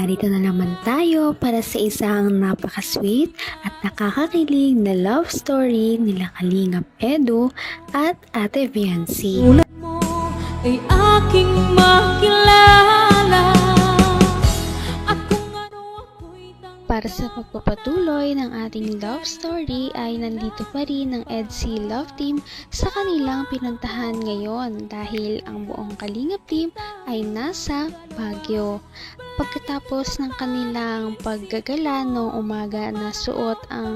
narito na naman tayo para sa isang napaka-sweet at nakakakilig na love story nila Kalingap Edu at Ate Viancy. Tulad mo ay aking makilala at kung ano ako'y Para sa pagpapatuloy ng ating love story ay nandito pa rin ang EDSI Love Team sa kanilang pinuntahan ngayon dahil ang buong Kalingap Team ay nasa Baguio. Pagkatapos ng kanilang paggagala noong umaga na suot ang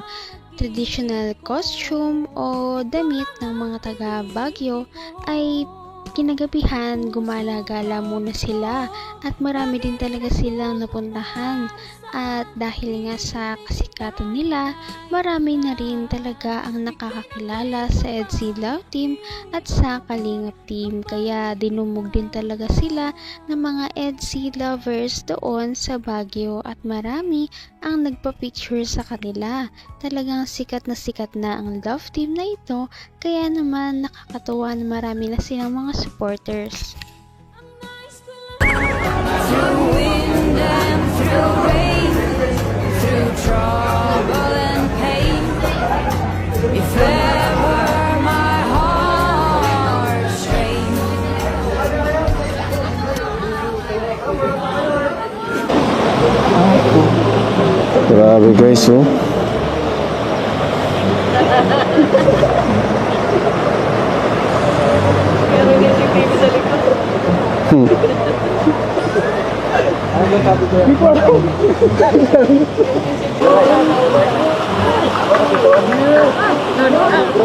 traditional costume o damit ng mga taga Baguio ay kinagabihan gumala-gala muna sila at marami din talaga silang napuntahan at dahil nga sa kasikatan nila marami na rin talaga ang nakakakilala sa EDSI Love Team at sa Kalingap Team kaya dinumog din talaga sila ng mga EDSI lovers doon sa Baguio at marami ang nagpa-picture sa kanila. Talagang sikat na ang love team na ito kaya naman nakakatuwa na marami na silang mga supporters. through wind and through rain, through trouble and pain. If ever my heart strained, Grabe guys, oh.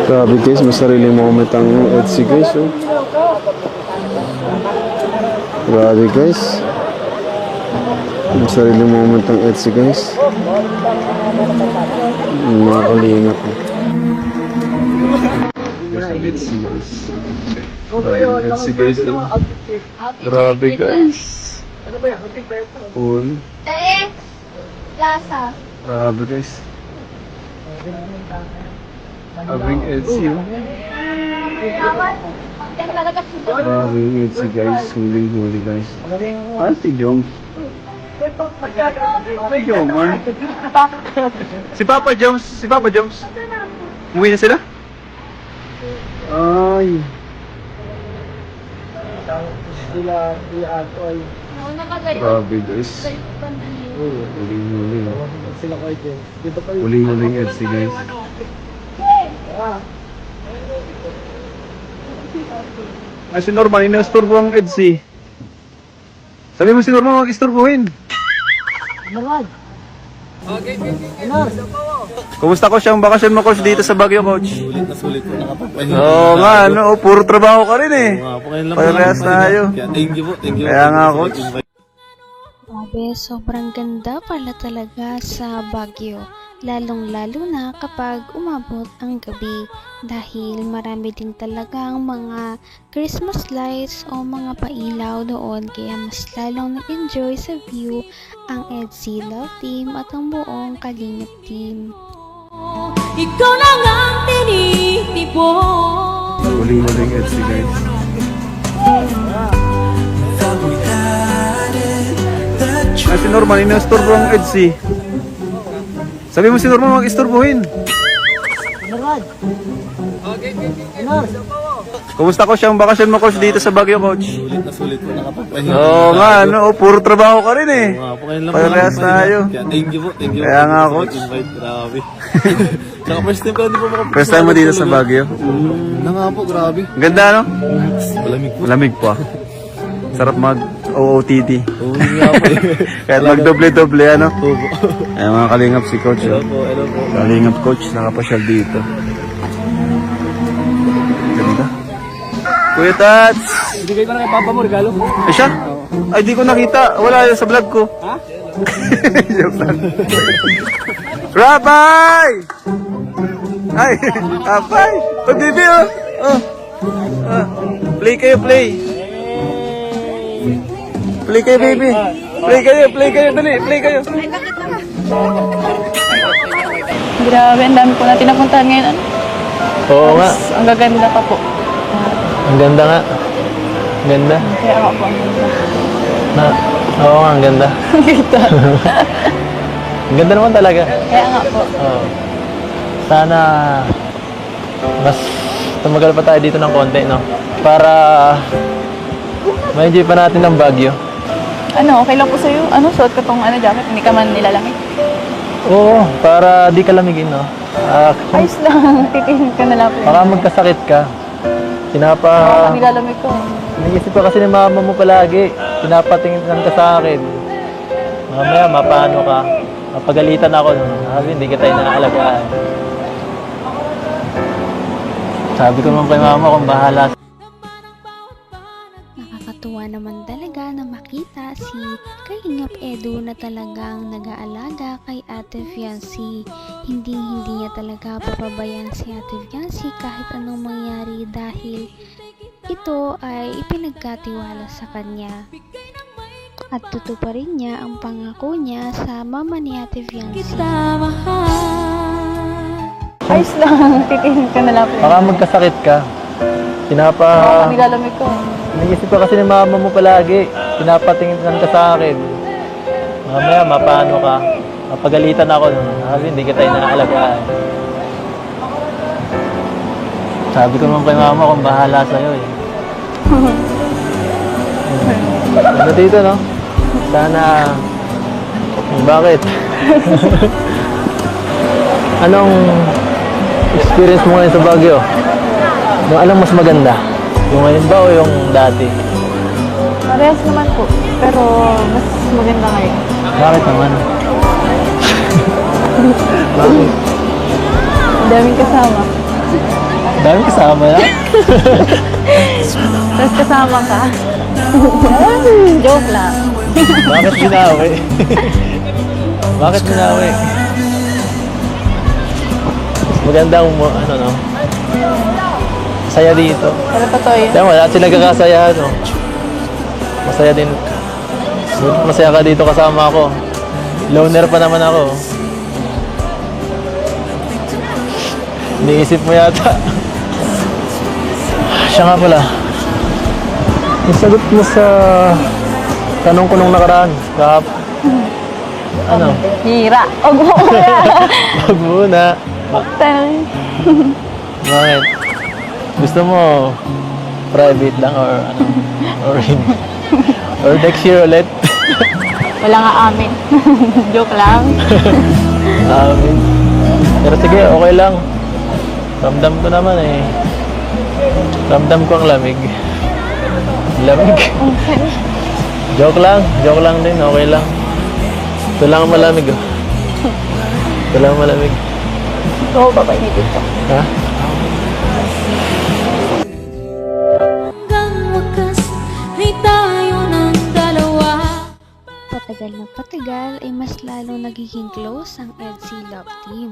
Grabe guys, may sariling moment ang EDSI guys, oh. Grabe guys. May sariling moment ang EDSI guys. Mga kalingap, oh. EDSI guys. EDSI guys, oh. Grabe guys. Cool. Lasa. Grabe guys. Abing EDSI, oh. Grabe yung EDSI guys. Huling-huli guys. Ah, si Jom. Si Jom, man. Si Papa Joms. Umuwi na sila? Ay. Grabe guys. Huling-huli. Huling-huling EDSI guys. Ay, si Norman, inasturbo ang EDSI. Sabi mo si Norman, mag-isturbuhin. Kumusta coach ang bakasyon mo coach dito sa Baguio coach? Sulit na sulit po nakapagpahinga. Oo nga, ano, puro trabaho ka rin eh. Oo nga po, ngayon lang po Parehas tayo. Kaya thank you po, thank you. Kaya nga, coach. Grabe, sobrang ganda pala talaga sa Baguio. Lalong-lalo na kapag umabot ang gabi dahil marami din talagang mga Christmas lights o mga pailaw doon kaya mas lalong nag-enjoy sa view ang EDSI Love Team at ang buong Kalingap Team. ikaw lang ang tinitipon. Huling-huling EDSI guys. Ay, si Norman, inasturbo ang EDSI. Sabi mo si Norman, mag-isturbuhin. Kumusta coach ang bakasyon mo coach dito sa Baguio coach? Sulit na sulit po nakapagpahinga. Oo nga, ano, puro trabaho ka rin eh. Oo nga po, ngayon lang po Parehas nakapagpahinga. tayo. Kaya thank you po, thank you. Kaya nga, coach. Invite, grabe. Tsaka first time ko hindi po makapagpahinga. First time mo dito sa Baguio? Na nga po, grabe. Ganda no? Malamig po. Malamig pa. Sarap mag-OOTD. Oo nga po eh. Kahit mag-doble-doble ano. Oo po. Ay mga kalingap si coach. Hello Oh. po, hello po. Kalingap coach, nakapasyal dito. Ganda. Kuya Tats! Bigay ko na kay Papa mo regalo. Ay siya? Ay di ko nakita. Wala yun sa vlog ko. Ha? Rabay! Ay, Rabay! Oh, baby oh! Oh. Ah. Play kayo, play. Play kayo, baby. Play kayo, dali, play kayo. Grabe, ang dami po natin napuntahan ngayon. Oo nga, Ang gaganda pa po. ang ganda nga. Ganda. Kaya ako po ang ganda. Na, Oo nga, ang ganda. Ganda. Ang ganda naman talaga. Kaya nga po. Oo. Sana mas tumagal pa tayo dito ng konti, no? Para ma-enjoy pa natin ang Baguio. Ano, okay lang po sa'yo? Ano, suot ko tong jacket, hindi ka man nilalamig. Oo, para di ka lamigin, no? Ayos lang, titingin ka na lang po. Baka magkasakit ka. Baka nilalamig ko. Naisip ko kasi ni mama mo palagi. Pinapatingin ka sa akin. Mamaya, mapano ka. Mapagalitan ako. Sabi, hindi kita inaalagaan. Sabi ko naman kay mama kung bahala. Nakakatuwa naman talaga na makita si Kalingap Edu na talagang nag-aalaga kay Ate Fiancy. Hindi niya talaga papabayaan si Ate Fiancy kahit anong mangyari dahil ito ay ipinagkatiwala sa kanya. At tutuparin niya ang pangako niya sa mama ni Ate Fiancy. Kita mahal. Ayos lang, titingin ka na lang po. Baka magkasakit ka. Baka nilalamig ko. Naisip ko kasi ni mama mo palagi. Pinapatingin ka sa akin. Mamaya, mapano ka. Mapagalitan ako. Sabi, hindi kita inaalagaan. Sabi ko naman kay mama kung bahala sa'yo eh. Ano dito, no? Sana... Bakit? Anong experience mo ngayon sa Baguio? Yung alam mas maganda? Yung ngayon ba o yung dati? Parehas naman po, pero mas maganda ngayon. Bakit naman? Bakit? Ang daming kasama. Dami kasama na? Tapos kasama ka. Joke lang. Bakit binawi? Bakit binawi? Maganda ang ano, no? Masaya dito. Pero totoo yun. Kaya wala sila kakasayahan, no? Masaya din. Masaya ka dito kasama ako. Loner pa naman ako. Iniisip mo yata. Siya nga pala. Yung sagot mo sa tanong ko nung nakaraan. Ano? Hira. Huwag mo na. Wag muna. Bakit? Gusto mo private lang or ano? Or next year ulit? Wala nga amin. Joke lang. Pero sige, okay lang. Ramdam ko naman eh. Ramdam ko ang lamig. Lamig. Joke lang din, okay lang. Ito lang ang malamig oh. Ito lang ang malamig. Oo, papainitin ko. Ha? Hanggang wakas ay tayo ng dalawa. Patagal na patagal ay mas lalong nagiging close ang EDSI Love Team.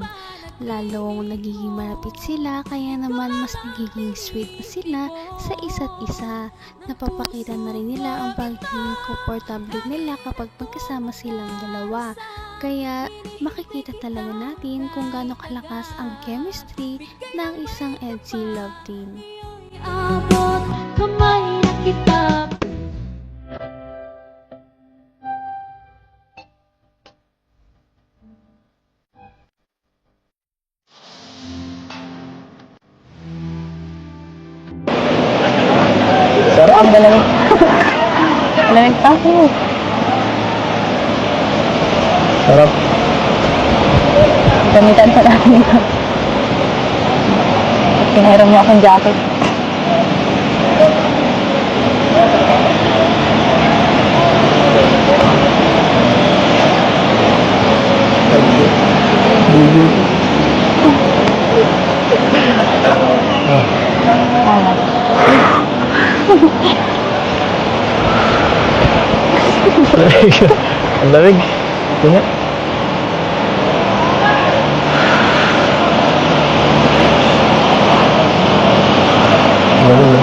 Lalong nagiging malapit sila kaya naman mas nagiging sweet na sila sa isa't isa. Napapakita na rin nila ang pagiging komportable nila kapag magkasama silang dalawa. Kaya makikita talaga natin kung gaano kalakas ang chemistry ng isang EDSI Love Team. Abot kamay na kita. Sarap. Ang galamig. Galamig pa ako. Sarap. Gamitan pa natin ito. At pinahiram niyo akong jacket. Ang lamig. Ito nga. Ganun na.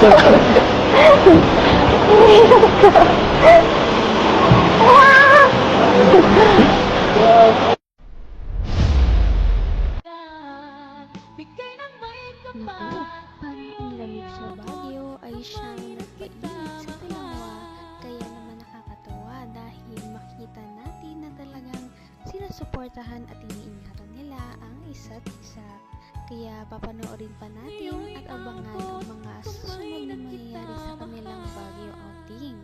Naku, parang ang lamig sa Baguio ay siyang nagpainit sa dalawa. Kaya naman nakakatawa dahil makita natin na talagang sinusuportahan at iniingatan nila ang isa't isa. Kaya papanoorin pa natin at abangan ang mga susunod na mangyayari sa kanilang Baguio outing.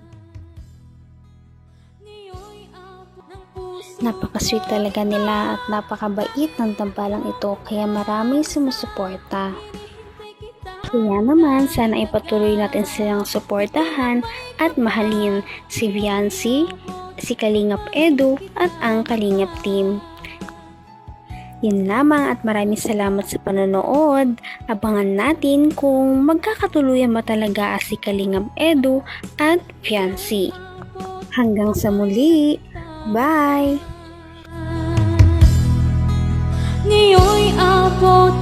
Napaka-sweet talaga nila at napakabait ng tambalang ito kaya maraming sumusuporta. Kaya naman sana ipatuloy natin silang suportahan at mahalin si Viancy, si Kalingap Edu at ang Kalingap team. Yun lamang at maraming salamat sa panonood. Abangan natin kung magkakatuluyan ba talaga si Kalingap Edu at Viancy. Hanggang sa muli. Bye! Ngayon'y abot